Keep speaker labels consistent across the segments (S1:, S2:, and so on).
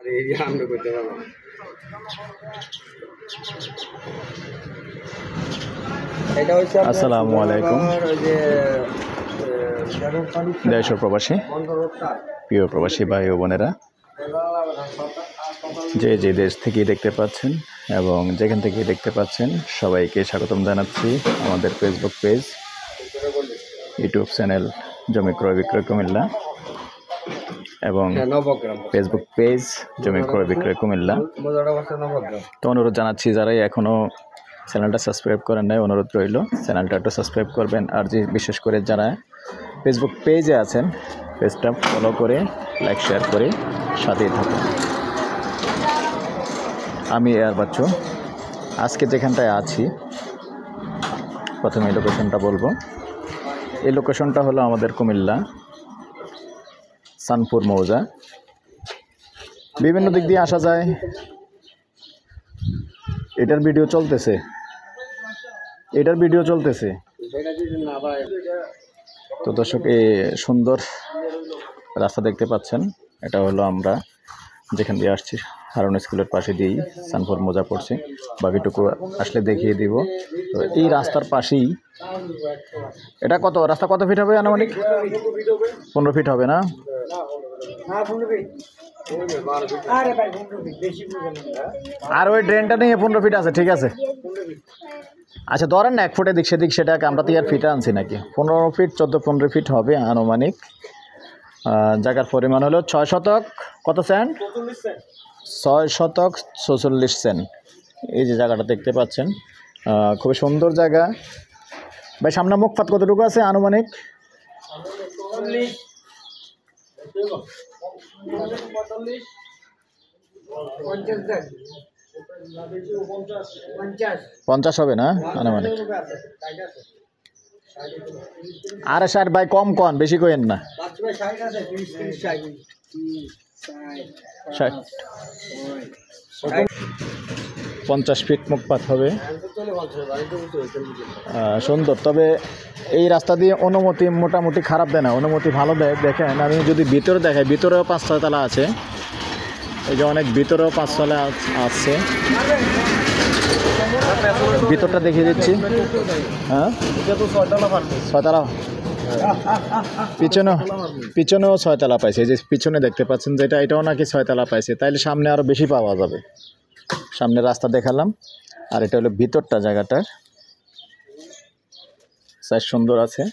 S1: এই আমরা করতে পারবো। এটা হচ্ছে
S2: আসসালামু আলাইকুম দেশ ও প্রবাসী প্রিয় প্রবাসী ভাই ও বোনেরা, যে যে দেশ থেকে দেখতে পাচ্ছেন এবং যেখান থেকে দেখতে পাচ্ছেন সবাইকে স্বাগতম জানাচ্ছি আমাদের ফেসবুক পেজ, ইউটিউব চ্যানেল জমি ক্রয় বিক্রয় কুমিল্লা এবং ফেসবুক পেজ জমি ক্রয় বিক্রয় কুমিল্লা। তো অনুরোধ জানাচ্ছি যারাই এখনও চ্যানেলটা সাবস্ক্রাইব করেন নাই, অনুরোধ রইল চ্যানেলটা একটু সাবস্ক্রাইব করবেন। আর যে বিশেষ করে যারা ফেসবুক পেজে আছেন পেজটা ফলো করে লাইক শেয়ার করে সাথেই থাকুন। আমি এয়ার বাচ্চু আজকে যেখানটায় আছি, প্রথমে লোকেশনটা বলবো। এই লোকেশনটা হলো আমাদের কুমিল্লা সানপুর মৌজা। বিভিন্ন দিক দিয়ে আসা যায়। এটার ভিডিও চলতেছে তো দর্শক, এই সুন্দর রাস্তা দেখতে পাচ্ছেন, এটা হলো আমরা যেখান দিয়ে আসছি হারুন স্কুলের পাশে দিয়েই সানপুর মৌজা পড়ছে। বাকিটুকু আসলে দেখিয়ে দিব। তো এই রাস্তার পাশেই এটা রাস্তা কত ফিট হবে আনুমানিক? 15 ফিট হবে না? আর ওই ড্রেনটা নিয়ে 15 ফিট আছে, ঠিক আছে। আচ্ছা ধরেন না 1 ফুট এদিক সেদিক, সেটাকে আমরা তো আর ফিটে আনছি নাকি। 15 ফিট 14-15 ফিট হবে আনুমানিক। জায়গার পরিমাণ হলো 6 শতক কত সেন্ট? 6 শতক 46 সেন্ট। এই যে জায়গাটা দেখতে পাচ্ছেন, খুবই সুন্দর জায়গা। ভাই সামনে মুখপাত কতটুকু আছে আনুমানিক? 50 হবে না আনুমানিক? আরে 60 ভাই, কম কন, বেশি কইেন না। 50 ফিট মুখপাত হবে, সুন্দর। তবে এই রাস্তা দিয়ে অনুমতি মোটামুটি খারাপ দেয় না, অনুমতি ভালো দেয়। দেখেন আমি যদি ভিতরে দেখাই, ভিতরেও 5-6 তলা আছে। এই যে অনেক ভিতরেও 5 তলা আছে। ভিতরটা দেখিয়ে দিচ্ছি। হ্যাঁ 6 তলা, পিছনেও 6 তলা পাইছে। এই যে পিছনে দেখতে পাচ্ছেন যেটা, এটাও নাকি 6 তলা পাইছে। তাইলে সামনে আরও বেশি পাওয়া যাবে। সামনে রাস্তা দেখালাম, আর এটা হলো ভিতরটা। জায়গাটার সাইজ সুন্দর আছে।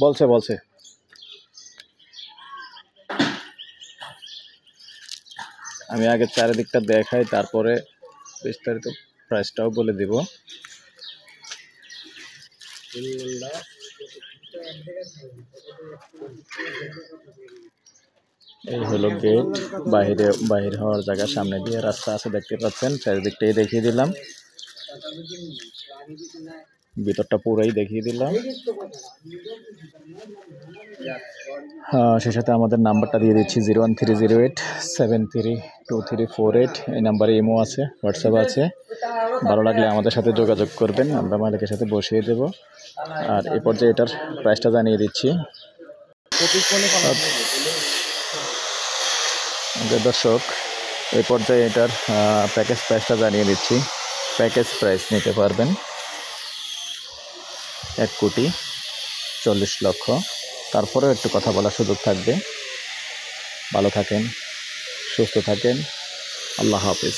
S2: বলছে আমি আগে চারিদিকটা দেখাই, তারপরে বিস্তারিত প্রাইসটাও বলে দিব। এই হলো গেট, বাহির হওয়ার জায়গা। সামনে দিয়ে রাস্তা আছে দেখতে পাচ্ছেন। চারিদিকটাই দেখিয়ে দিলাম, ভিতরটা পুরাই দেখিয়ে দিলাম। সেই সাথে আমাদের নাম্বারটা দিয়ে দিচ্ছি 01308732348। এই নাম্বারে ইমো আছে, হোয়াটসঅ্যাপ আছে। ভালো লাগলে আমাদের সাথে যোগাযোগ করবেন, আমরা মালিকের সাথে বসিয়ে দেব। আর এই পর্যায়ে এটার প্রাইসটা জানিয়ে দিচ্ছি। দর্শক, এই পর্যায়ে এটার প্যাকেজ প্রাইসটা জানিয়ে দিচ্ছি। প্যাকেজ প্রাইস নিতে পারবেন 1,40,00,000। তারপরেও একটু কথা বলার সুযোগ থাকবে। ভালো থাকেন, সুস্থ থাকেন, আল্লাহ হাফেজ।